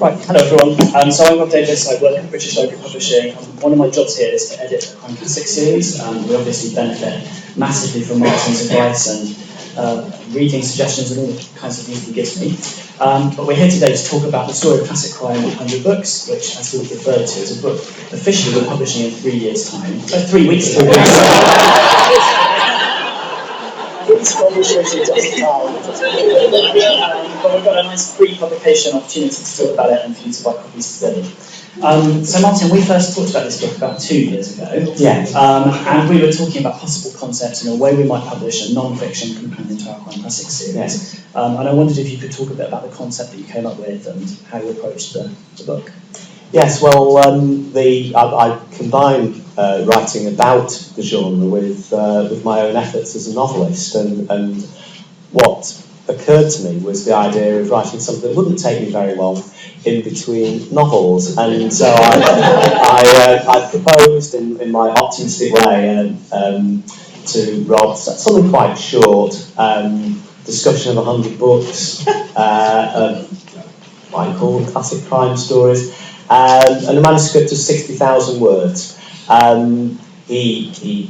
Right, hello everyone. So I'm Rob Davies, I work at British Library Publishing. One of my jobs here is to edit the Crime Classic series. We obviously benefit massively from Martin's advice and reading suggestions and all the kinds of things he gives me. But we're here today to talk about the story of classic crime in 100 books, which, as we referred to, is a book officially we're publishing in 3 years' time. 3 weeks ago. It's publishers just but we've got a nice pre-publication opportunity to talk about it and for you to buy copies today. So Martin, we first talked about this book about 2 years ago. Yeah. And we were talking about possible concepts and a way we might publish a non-fiction companion to our Crime Classic series. Yes. And I wondered if you could talk a bit about the concept that you came up with and how you approached the book. Yes, well, I combined writing about the genre with my own efforts as a novelist, and what occurred to me was the idea of writing something that wouldn't take me very long in between novels, and so I proposed in my optimistic way to Rob something quite short, discussion of 100 books, what I call classic crime stories. And a manuscript of 60,000 words. He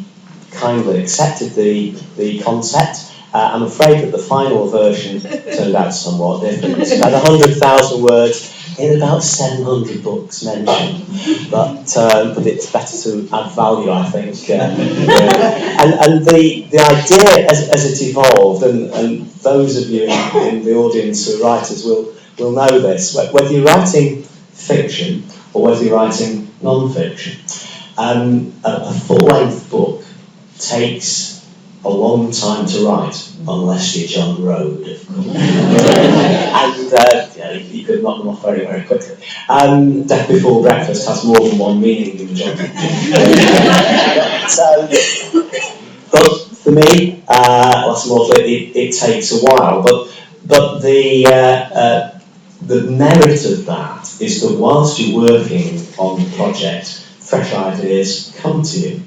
kindly accepted the concept. I'm afraid that the final version turned out somewhat different. It had 100,000 words in about 700 books mentioned, but it's better to add value, I think. And the idea as it evolved, and those of you in the audience who are writers will know this, whether you're writing fiction or whether you're writing non-fiction, a full-length book takes a long time to write, unless you're John Rode, of course. And you could knock them off very, very quickly. Death Before Breakfast has more than one meaning than John. But for me, less mortal, it takes a while. But the merit of that is that whilst you're working on the project, fresh ideas come to you.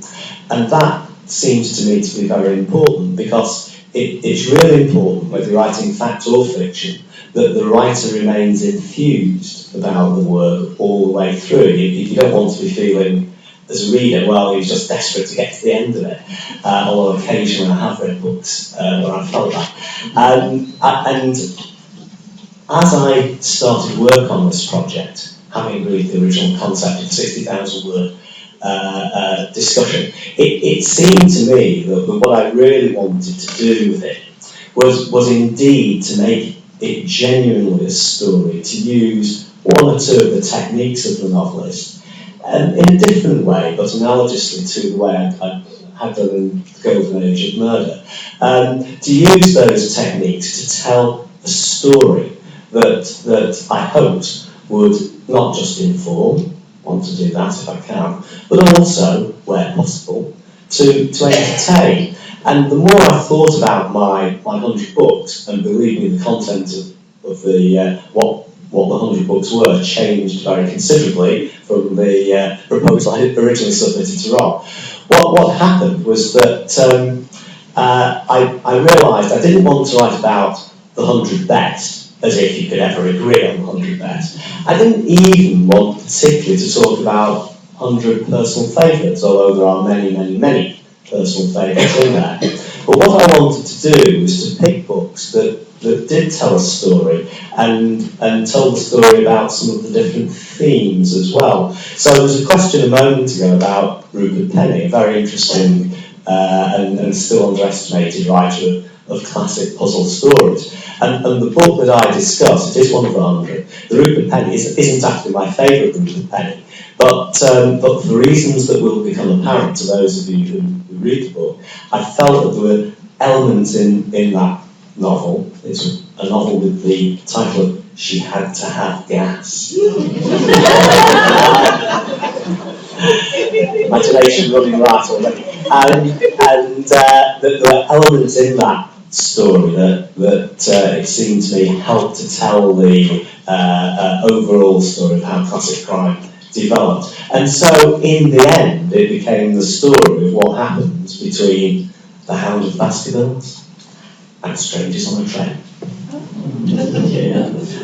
And that seems to me to be very important, because it's really important, whether you're writing fact or fiction, that the writer remains enthused about the work all the way through. You don't want to be feeling, as a reader, well, you're just desperate to get to the end of it. Although occasionally I have read books where I felt that. And as I started work on this project, having agreed the original concept of 60,000 word discussion, it seemed to me that what I really wanted to do with it was indeed to make it genuinely a story, to use one or two of the techniques of the novelist in a different way, but analogously to the way I had done in The Golden Age of Murder, to use those techniques to tell a story that I hoped would not just inform, want to do that if I can, but also, where possible, to entertain. And the more I thought about my 100 books, and believe me, the content of the what the 100 books were changed very considerably from the proposal I had originally submitted to Rob. What happened was that I realised I didn't want to write about the 100 best, as if you could ever agree on 100 best. I didn't even want particularly to talk about 100 personal favourites, although there are many, many, many personal favourites in there. But what I wanted to do was to pick books that did tell a story and told the story about some of the different themes as well. So there was a question a moment ago about Rupert Penny, a very interesting and still underestimated writer of classic puzzle stories. And the book that I discussed, it is one of the 100. The Rupert Penny isn't actually my favourite Rupert Penny, but for reasons that will become apparent to those of you who read the book, I felt that there were elements in that novel. It's a novel with the title of She Had to Have Gas. Imagination running right already. And there were elements in that story that it seemed to me helped to tell the overall story of how classic crime developed. And so in the end it became the story of what happens between the Hound of Baskervilles and Strangers on a Train.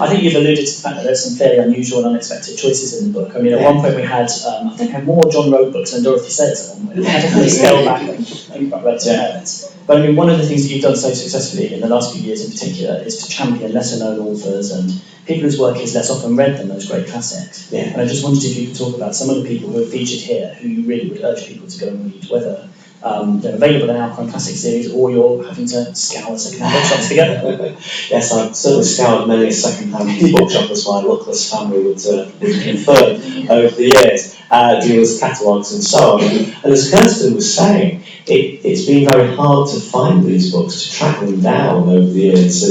I think you've alluded to the fact that there's some fairly unusual and unexpected choices in the book. I mean, at one point we had, I think I had more John Road books than Dorothy Sayers at one point. We had to kind of scale back and quite read to it. But I mean, one of the things that you've done so successfully in the last few years in particular is to champion lesser known authors and people whose work is less often read than those great classics. Yeah. And I just wondered if you could talk about some of the people who are featured here who you really would urge people to go and read, whether they're available in our Crime Classic series or you're having to scour second-hand bookshops together. Yes, I've certainly scoured many a second-hand bookshop, as my luckless family would confirm over the years, dealers, catalogues and so on. And as Kirsten was saying, it's been very hard to find these books, to track them down over the years.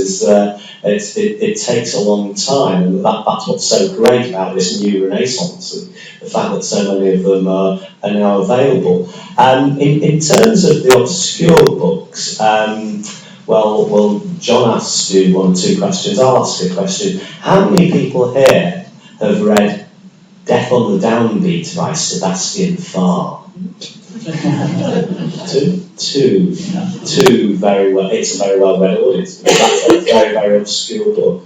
It takes a long time, and that's what's so great about this new renaissance, the fact that so many of them are now available. In terms of the obscure books, well, John asked you one or two questions, I'll ask a question. How many people here have read Death on the Downbeat by Sebastian Farr? Two very well. It's a very well read audience. That's a very, very obscure book,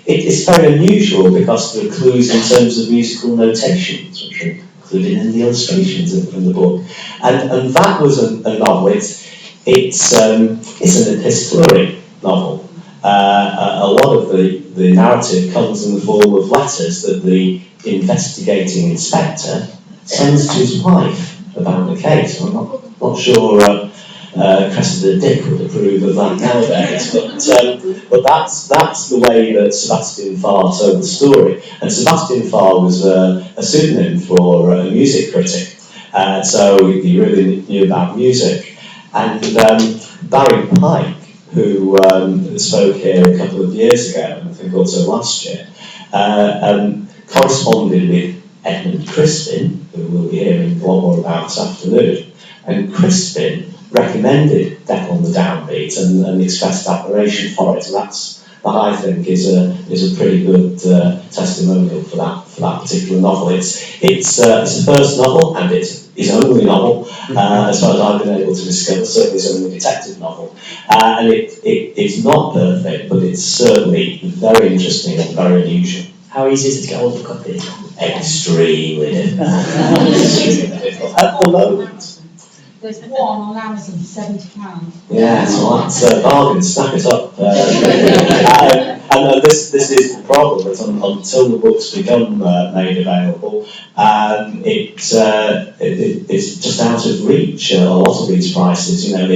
it's very unusual because there are clues in terms of musical notations, which are included in the illustrations from the book, and that was a novel. It's an epistolary novel. A lot of the narrative comes in the form of letters that the investigating inspector sends to his wife about the case. I'm not sure Cressida Dick would approve of that nowadays, but that's the way that Sebastian Farr told the story. And Sebastian Farr was a pseudonym for a music critic, so he really knew about music. And Barry Pike, who spoke here a couple of years ago, and I think also last year, corresponded with Edmund Crispin, who we'll be hearing a lot more about this afternoon. And Crispin recommended Death on the Downbeat and expressed admiration for it. And that I think is a pretty good testimonial for that particular novel. It's a first novel, and it's his only novel, as far as I've been able to discover, certainly his only detective novel. And it's not perfect, but it's certainly very interesting and very unusual. How easy is it to get hold of a copy? Extremely difficult. At the moment. There's one on Amazon for £70. Yeah, so that's a bargain. Snap it up. And this is the problem, that until the books become made available, it's just out of reach. A lot of these prices, you know,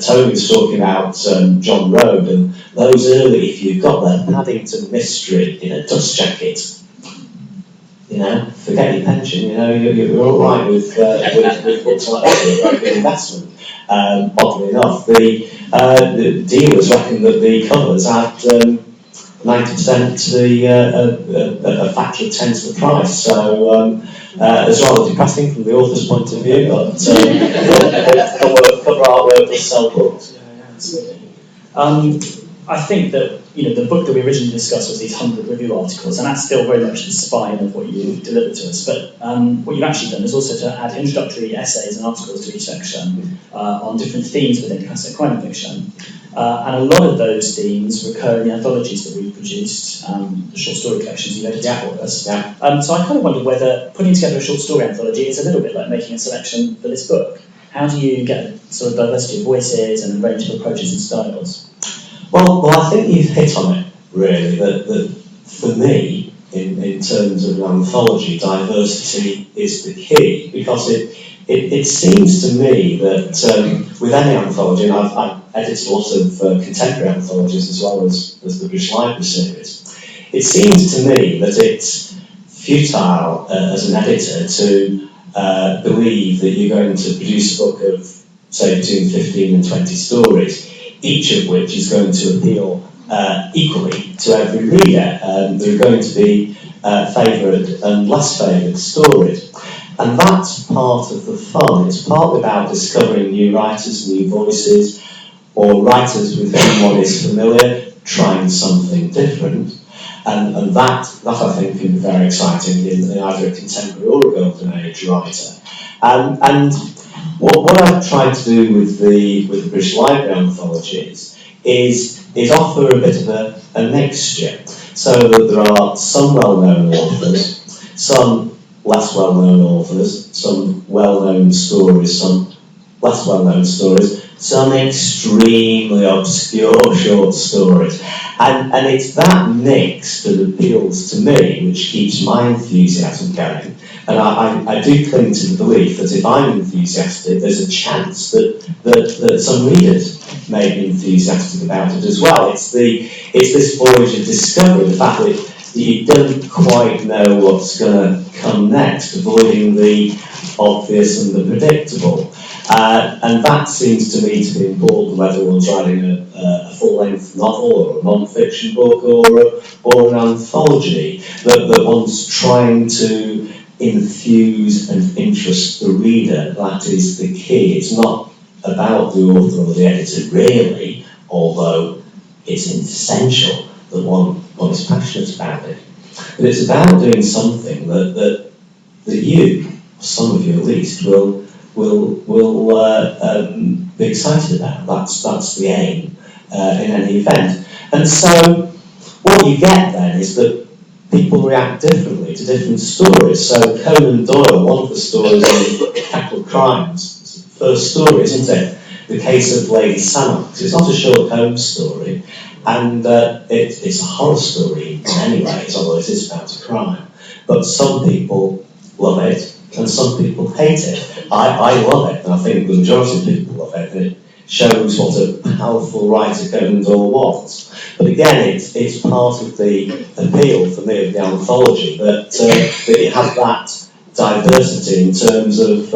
Tony was talking about John Road, and those early, if you've got the Paddington Mystery in a dust jacket, you know, forget your pension, you know, you're all right with books like that. They're a very good investment. Oddly enough, the dealers reckon that the covers add 90% to a factor of 10 to the price. So it's rather depressing from the author's point of view, but cover artwork does sell books. I think that, you know, the book that we originally discussed was these 100 review articles, and that's still very much the spine of what you delivered to us. But what you've actually done is also to add introductory essays and articles to each section on different themes within classic crime fiction. And a lot of those themes recur in the anthologies that we've produced, the short story collections you've edited for us. Yeah. So I kind of wondered whether putting together a short story anthology is a little bit like making a selection for this book. How do you get sort of diversity of voices and a range of approaches and styles? Well, I think you've hit on it, really, that for me, in terms of an anthology, diversity is the key, because it seems to me that with any anthology, and I've edited lots of contemporary anthologies as well as the British Library series, it seems to me that it's futile as an editor to believe that you're going to produce a book of, say, between 15 and 20 stories, each of which is going to appeal equally to every reader. There are going to be favoured and less favoured stories. And that's part of the fun. It's partly about discovering new writers, new voices, or writers with whom one is familiar, trying something different. And that I think can be very exciting in either a contemporary or a golden age writer. And what I've tried to do with the British Library anthologies is offer a bit of a mixture, so that there are some well-known authors, some less well-known authors, some well-known stories, some less well-known stories, some extremely obscure short stories. And it's that mix that appeals to me, which keeps my enthusiasm going. And I do cling to the belief that if I'm enthusiastic, there's a chance that some readers may be enthusiastic about it as well. It's this voyage of discovery, the fact that you don't quite know what's going to come next, avoiding the obvious and the predictable. And that seems to me to be important, whether one's writing a full-length novel or a non-fiction book or an anthology, that one's trying to infuse and interest the reader. That is the key. It's not about the author or the editor really, although it's essential that one is passionate about it. But it's about doing something that you, some of you at least, will be excited about. That's the aim in any event. And so what you get then is that people react differently to different stories. So Conan Doyle, one of the stories in Capital Crimes, it's the first story, isn't it? The Case of Lady Sannox. It's not a Sherlock Holmes story, and it's a horror story in many ways, although it is about a crime. But some people love it, and some people hate it. I love it, and I think the majority of people love it, and it shows what a powerful writer Conan Doyle was. But again, it's part of the appeal for me of the anthology, that it has that diversity in terms of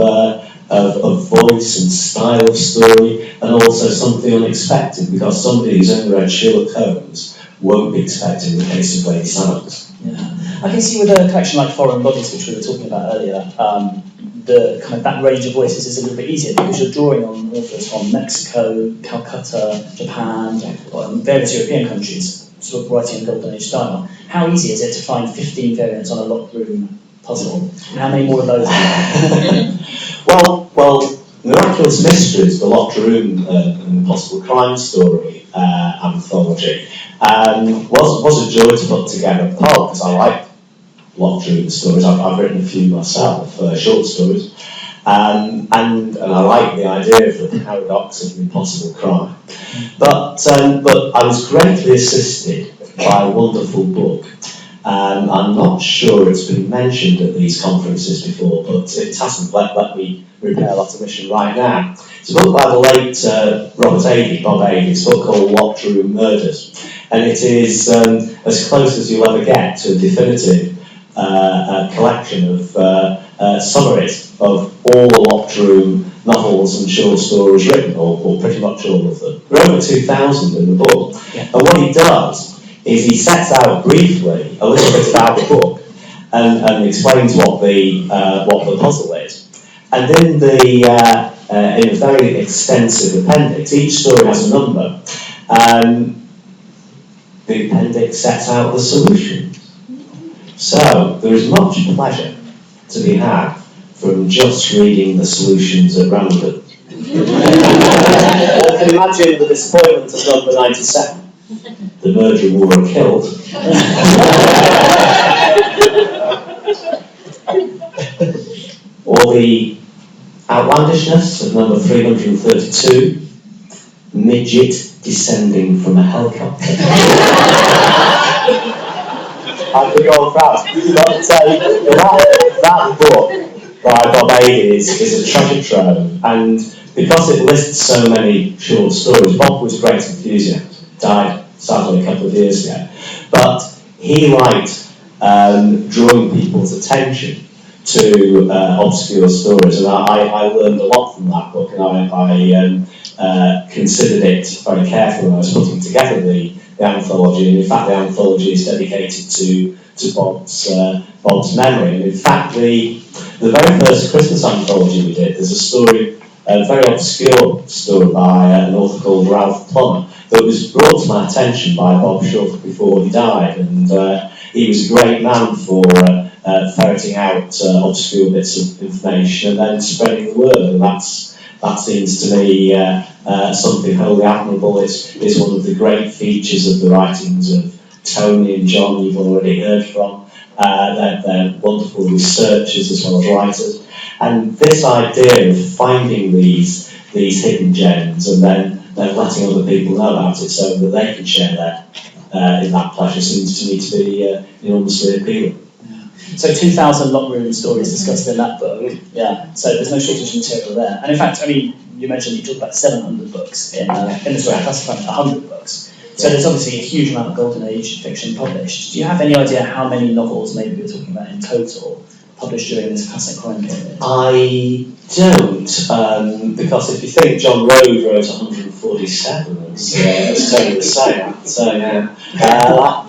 voice and style of story, and also something unexpected, because somebody who's only read Sherlock Holmes won't be expecting The Case of Lady Sannox. Yeah. I can see with a collection like Foreign Bodies, which we were talking about earlier, the kind of that range of voices is a little bit easier because you're drawing on authors from Mexico, Calcutta, Japan, various European countries, sort of writing in Golden Age style. How easy is it to find 15 variants on a locked room puzzle? And how many more of those are there? Well, Miraculous Mysteries, the Locked Room and the Possible Crime Story anthology, was a joy to put together, part because I like locked room stories. I've written a few myself, short stories, and I like the idea of the paradox of impossible crime. But I was greatly assisted by a wonderful book. I'm not sure it's been mentioned at these conferences before, but it hasn't. Let me repair that omission right now. It's a book by the late Bob Davies, a book called Locked Room Murders, and it is as close as you'll ever get to a definitive collection of summaries of all the Locked Room novels and short stories written, or pretty much all of them. There are over 2,000 in the book. Yeah. And what he does is he sets out briefly a little bit about the book and explains what the puzzle is. And in in a very extensive appendix, each story has a number. The appendix sets out the solution. So there is much pleasure to be had from just reading the solutions at random. One can imagine the disappointment of number 97. The murderer wore a kilt. Or the outlandishness of number 332. Midget descending from a helicopter. I could go on fast. But that book by Bob Davies is a treasure trove, and because it lists so many short stories, Bob was a great enthusiast, died sadly a couple of years ago, but he liked drawing people's attention to obscure stories, and I learned a lot from that book, and I considered it very carefully when I was putting together the anthology, and in fact the anthology is dedicated to Bob's memory. And in fact the very first Christmas anthology we did, there's a story, a very obscure story by an author called Ralph Plummer that was brought to my attention by Bob shortly before he died, and he was a great man for ferreting out obscure bits of information and then spreading the word, and that's that seems to me something wholly admirable. It's one of the great features of the writings of Tony and John you've already heard from. They're wonderful researchers as well as writers. And this idea of finding these hidden gems and then letting other people know about it so that they can share in that pleasure seems to me to be enormously appealing. So 2,000 locked room stories discussed in that book. Yeah. So there's no shortage of material there. And in fact, I mean, you mentioned you talked about 700 books in this book. That's about 100 books. So there's obviously a huge amount of golden age fiction published. Do you have any idea how many novels maybe we're talking about in total published during this classic crime period? I don't, because if you think John Rode wrote 147, as Tony was saying, so yeah, that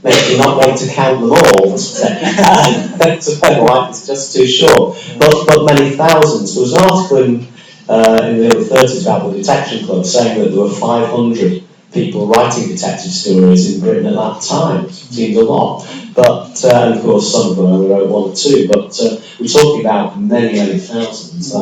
makes you not want to count them all, doesn't it? Life is just too short. But many thousands. There was an article in the early 30s about the Detection Club saying that there were 500 people writing detective stories in Britain at that time. Seems a lot. But, and of course, some of them only wrote one or two, but we're talking about many, many thousands,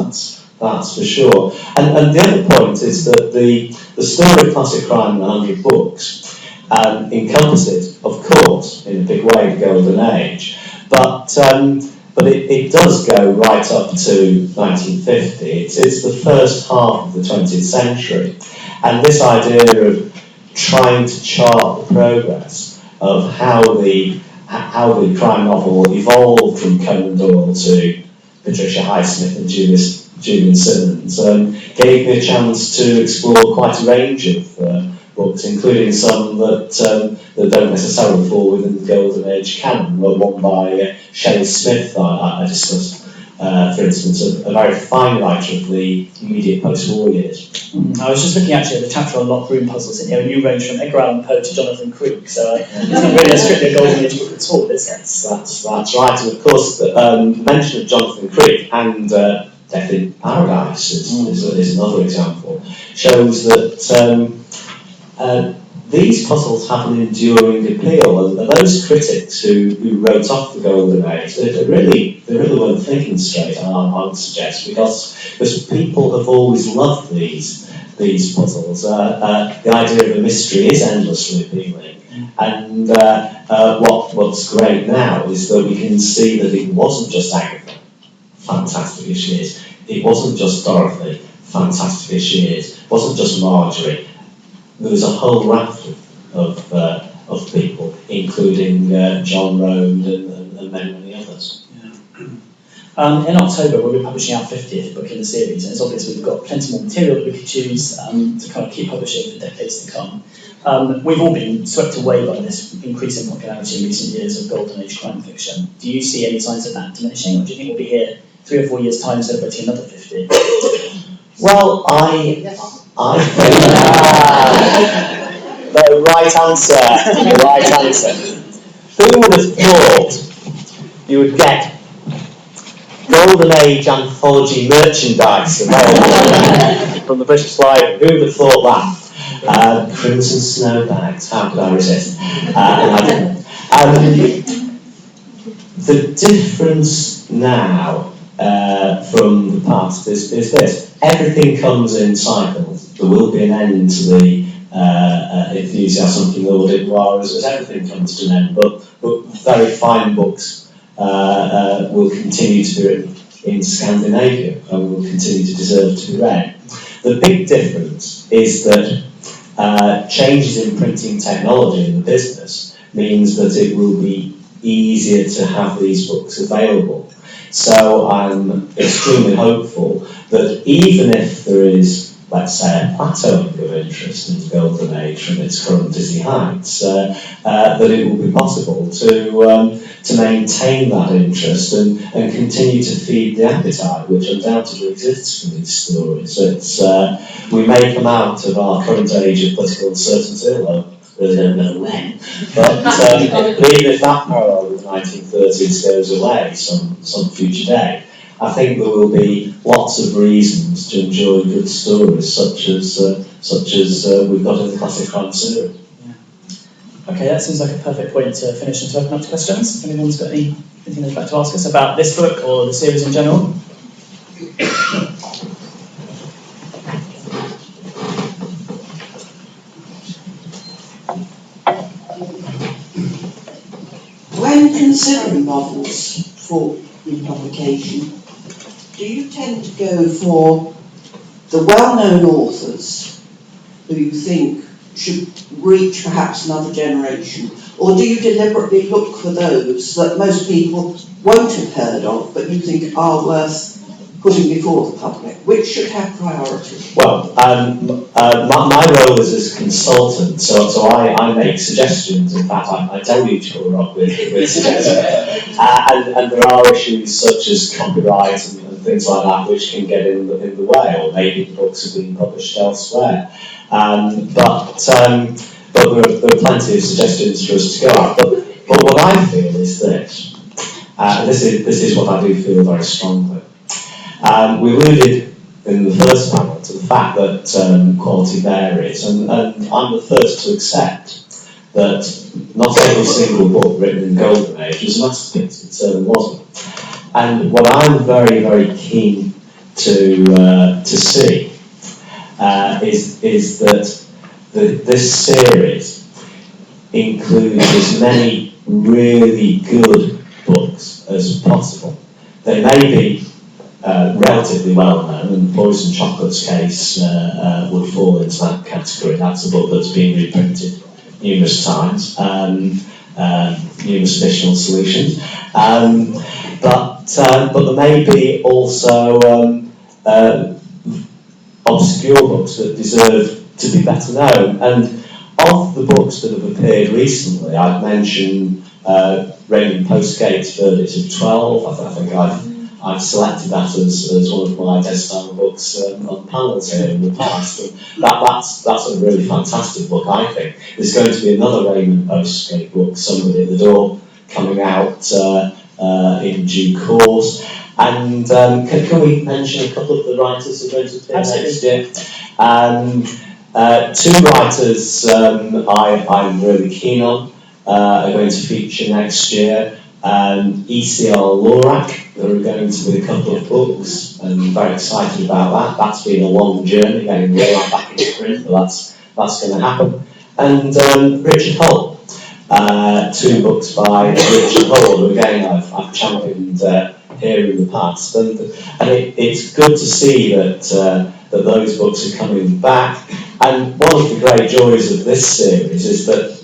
that's for sure. And the other point is that the story of classic crime in 100 books encompasses, of course, in a big way, the Golden Age, but it does go right up to 1950. It's the first half of the 20th century, and this idea of trying to chart the progress of how the crime novel evolved from Conan Doyle to Patricia Highsmith and Julian Simmons gave me a chance to explore quite a range of books, including some that don't necessarily fall within the Golden Age canon. One by Shelley Smith I discussed, for instance, a very fine writer of the immediate post-war years. I was just looking actually at the chapter on locked room puzzles in here, and you range from Edgar Allan Poe to Jonathan Creek, so it's not really strictly a Golden Age book at all, is it? That's right, and of course the mention of Jonathan Creek and Death in Paradise is another example, shows that these puzzles have an enduring appeal, and those critics who wrote off the Golden Age, they really weren't thinking straight, I would suggest, because people have always loved these puzzles. The idea of a mystery is endlessly appealing, and what's great now is that we can see that it wasn't just Agatha, fantastic as she is, it wasn't just Dorothy, fantastic as she is, it wasn't just Marjorie. There was a whole raft of people, including John Rode and many others. Yeah. In October, we'll be publishing our 50th book in the series, and it's obvious we've got plenty more material that we could choose to kind of keep publishing for decades to come. We've all been swept away by this increasing popularity in recent years of Golden Age crime fiction. Do you see any signs of that diminishing, or do you think we'll be here 3 or 4 years' time celebrating another 50? Well, I think the right answer. Who would have thought you would get Golden Age anthology merchandise available from the British Library? Who would have thought that? Crimson Snow bags. How could I resist? I didn't. The difference now from the past is this. Everything comes in cycles. There will be an end to the enthusiasm for Nordic War as everything comes to an end, but very fine books will continue to be written in Scandinavia and will continue to deserve to be read. The big difference is that changes in printing technology in the business means that it will be easier to have these books available. So I'm extremely hopeful that even if there is, let's say, a plateauing of interest in the Golden Age from its current dizzy heights, that it will be possible to maintain that interest and continue to feed the appetite which undoubtedly exists from these stories. We may come out of our current age of political uncertainty, although we really don't know when, but even if that parallel with the 1930s goes away some future day, I think there will be lots of reasons to enjoy good stories, such as we've got in the classic crime series. Yeah. Okay, that seems like a perfect point to finish and to open up to questions. If anyone's got anything they'd like to ask us about this book or the series in general. when considering novels for publication, do you tend to go for the well-known authors who you think should reach perhaps another generation, or do you deliberately look for those that most people won't have heard of but you think are worth putting before the public? Which should have priority? Well, my role is as a consultant, so I make suggestions. In fact, I tell you to come up with suggestions. And there are issues such as copyright and things like that which can get in the way, or maybe the books have been published elsewhere. But there are plenty of suggestions for us to go at. But what I feel is this, this is what I do feel very strongly. We alluded in the first panel to the fact that quality varies, and I'm the first to accept that not every single book written in the Golden Age was a masterpiece. It certainly wasn't. And what I'm very, very keen to see is that this series includes as many really good books as possible. They may be relatively well known, and Poison Chocolate's case would fall into that category. That's a book that's been reprinted numerous times, numerous additional solutions. But there may be also obscure books that deserve to be better known. And of the books that have appeared recently, I've mentioned Raymond Postgate's Verdict of 12. I think I've selected that as one of my desktop books on panels here in the past. And that's a really fantastic book, I think. There's going to be another Raymond Postgate book, Somebody at the Door, coming out in due course. And can we mention a couple of the writers who are going to appear next year? Two writers I'm really keen on are going to feature next year. E.C.R. Lorak, there are going to be a couple of books, and I'm very excited about that. That's been a long journey, getting Lorak back into print, but that's going to happen. And Richard Hull, two books by Richard Hull, who again I've championed here in the past, and it's good to see that those books are coming back. And one of the great joys of this series is that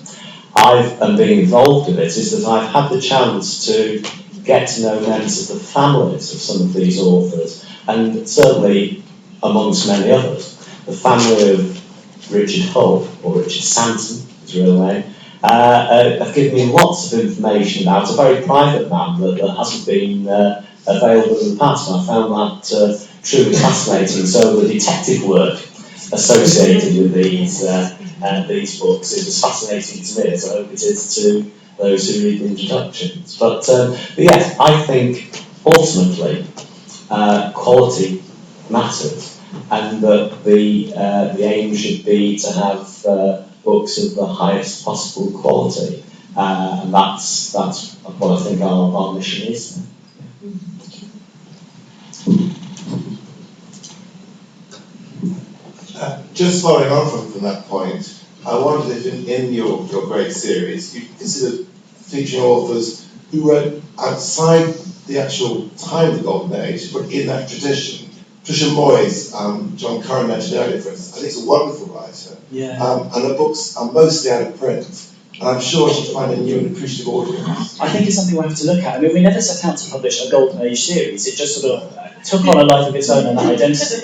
and being involved in it, is that I've had the chance to get to know members of the families of some of these authors, and certainly amongst many others, the family of Richard Hull, or Richard Santon, his real name, have given me lots of information about a very private man that hasn't been available in the past, and I found that truly fascinating. So the detective work associated with these books is as fascinating to me as I hope it is to those who read the introductions. But yes, I think ultimately quality matters, and that the aim should be to have books of the highest possible quality, and that's what I think our mission is. Just following on from that point, I wondered if in your great series you considered featuring authors who wrote outside the actual time of the Golden Age, but in that tradition. Patricia Moyes, John Curran mentioned earlier, for instance, I think it's a wonderful writer. Yeah. And the books are mostly out of print. And I'm sure she'd find a new and appreciative audience. I think it's something we have to look at. I mean, we never set out to publish a Golden Age series. It just sort of took on a life of its own and that identity.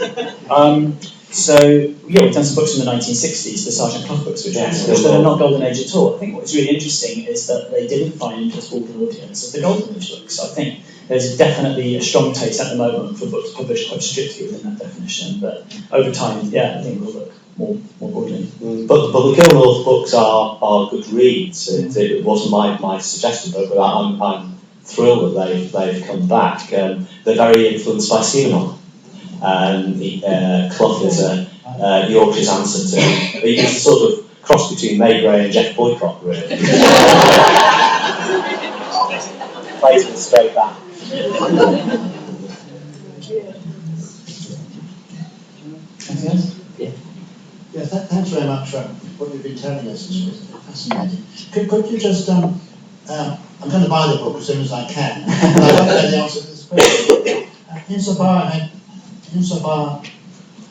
So, yeah, we've done some books from the 1960s, the Sergeant Clough books, which are not Golden Age at all. I think what's really interesting is that they didn't find as broad an audience as the Golden Age books. So I think there's definitely a strong taste at the moment for books published quite strictly within that definition. But over time, yeah, I think we'll look more broadly. But the Gilnorth books are good reads. It wasn't my suggestion, but I'm thrilled that they've come back. They're very influenced by Simenon. Clough is Yorkshire's answer to he's a sort of cross between May Gray and Jeff Boycott, really. Plays with a straight back. Anything else? Yeah, thanks very much for what you've been telling us. It's fascinating. Could you just I'm going to buy the book as soon as I can. But I don't know the answer to this question. Insofar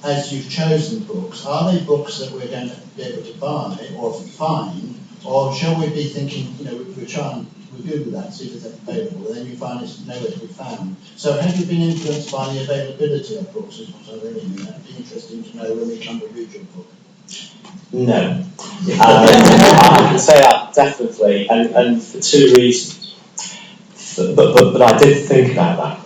as you've chosen books, are they books that we're going to be able to buy or find, or shall we be thinking, we try and we Google that, see if it's available, and then you find it's nowhere to be found. So have you been influenced by the availability of books, is what I really mean? That'd be interesting to know when we come to read your book. No. I can say that definitely, and for two reasons. But I did think about that.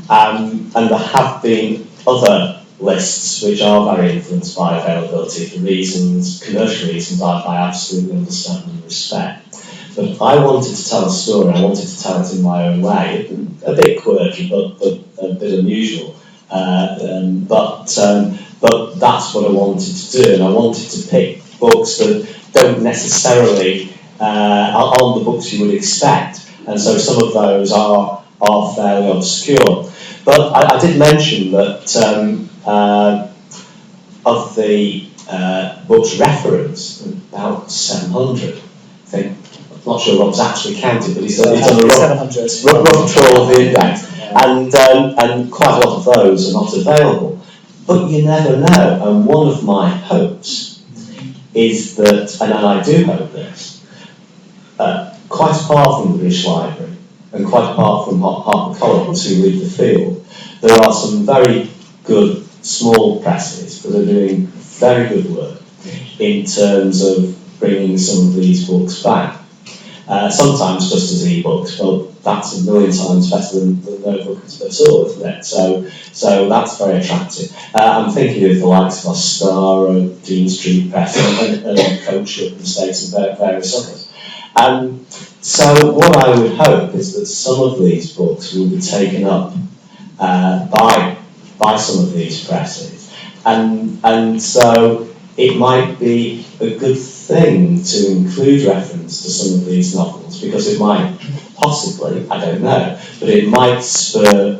And there have been other lists which are very influenced by availability for reasons, commercial reasons I absolutely understand and respect. But I wanted to tell a story, I wanted to tell it in my own way, a bit quirky but a bit unusual. But that's what I wanted to do, and I wanted to pick books that don't necessarily aren't the books you would expect, and so some of those are fairly obscure. But I did mention that of the books referenced, about 700, I think. I'm not sure Rob's actually counted, but he's done a rough trawl of the index, and quite a lot of those are not available. But you never know, and one of my hopes is that, and I do hope this, quite apart from the British Library, and quite apart from HarperCollins who lead the field, there are some very good small presses that are doing very good work in terms of bringing some of these books back. Sometimes just as e-books, but that's a million times better than no book at all, isn't it? So that's very attractive. I'm thinking of the likes of Ostara, Dean Street Press, and Coach and States and various others. So what I would hope is that some of these books will be taken up by some of these presses, and so it might be a good thing to include reference to some of these novels, because it might possibly, I don't know, but it might spur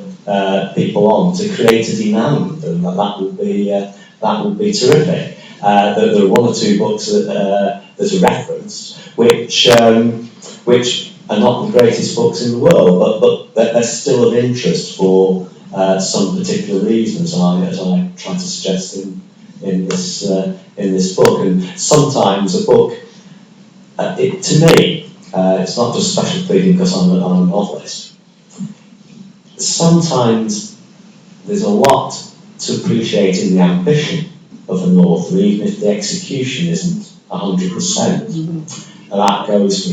people on to create a demand, and that would be terrific. There are one or two books that are referenced, which are not the greatest books in the world, but they're still of interest for some particular reasons, as I try to suggest in this book. And sometimes a book, to me, it's not just special pleading because I'm a novelist. Sometimes there's a lot to appreciate in the ambition of an author, even if the execution isn't 100%. And that goes for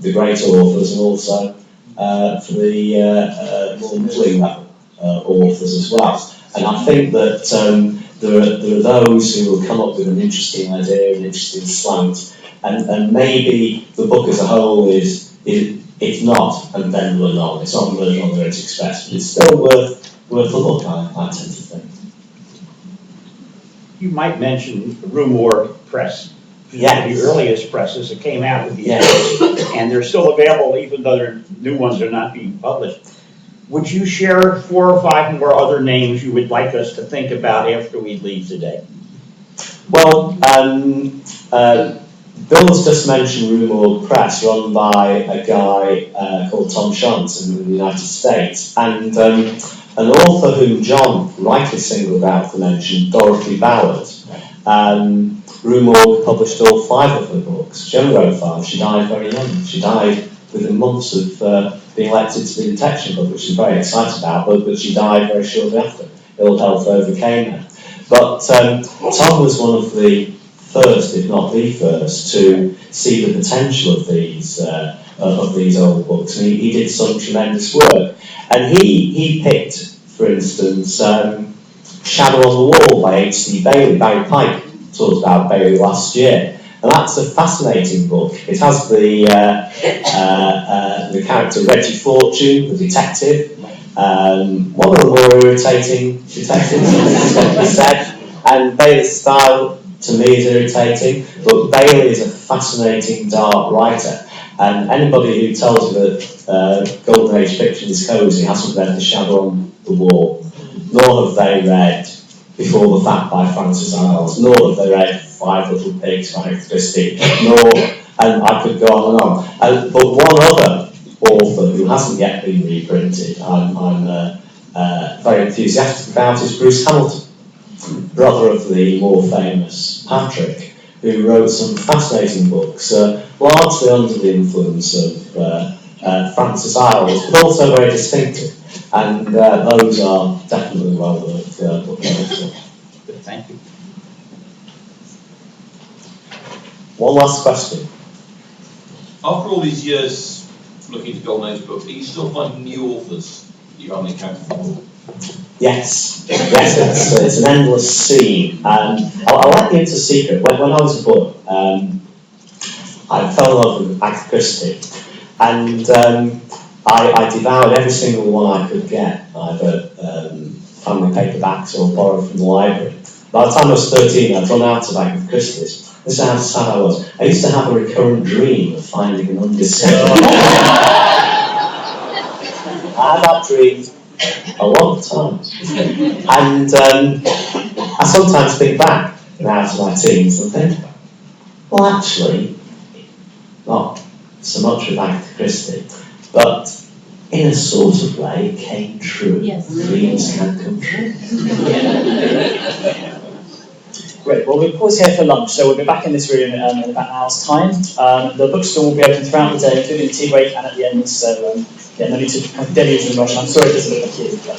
the great authors, and also for the more middling level authors as well. And I think that there are those who will come up with an interesting idea, an interesting slant, and maybe the book as a whole is not, and then run on. It's not running on at its expense, but it's still worth a look, I tend to think. You might mention Rumor Press. Yes. The earliest presses that came out with these books, and they're still available even though their new ones are not being published. Would you share 4 or 5 more other names you would like us to think about after we leave today? Well, Bill's just mentioned Rumor Press, run by a guy called Tom Shantz in the United States, and an author whom John rightly singled out for mention, Dorothy Bowers. Rumor published all 5 of her books. She only wrote 5. She died very young. She died within months of being elected to the Detection Club, which she's very excited about, but she died very shortly after. Ill health overcame her. But Tom was one of the first, if not the first, to see the potential of these old books, and he did some tremendous work. And he picked, for instance, Shadow on the Wall by H.C. Bailey. Barry Pike talked about Bailey last year, and that's a fascinating book. It has the character Reggie Fortune, the detective, one of the more irritating detectives, as we said, and Bailey's style to me is irritating, but Bailey is a fascinating dark writer, and anybody who tells you that Golden Age fiction is cosy hasn't read The Shadow on the Wall, nor have they read Before the Fact by Francis Iles, nor have they read Five Little Pigs by Christie, nor and I could go on and on. But one other author who hasn't yet been reprinted, I'm very enthusiastic about, is Bruce Hamilton, brother of the more famous Patrick, who wrote some fascinating books, largely under the influence of Francis Iles, but also very distinctive. And those are definitely well worth looking into. Good, thank you. One last question. After all these years looking to Golden Age books, are you still finding new authors that you haven't encountered before? Yes, it's an endless scene. I'll let you into a secret. When I was a boy, I fell in love with Agatha Christie, and I devoured every single one I could get, either family paperbacks or borrowed from the library. By the time I was 13, I'd run out of Agatha Christie's. This is how sad I was. I used to have a recurrent dream of finding an undiscovered. I had that dream a long time. And I sometimes think back now to my teens and think, well, actually, not so much with Agatha Christie, but in a sort of way, it came true. Yes. Dreams can come true. Great. Well, we'll pause here for lunch, so we'll be back in this room in about an hour's time. The bookstore will be open throughout the day, including the tea break and at the end. So, no need to kind of deluge and rush. I'm sorry it doesn't look like you. But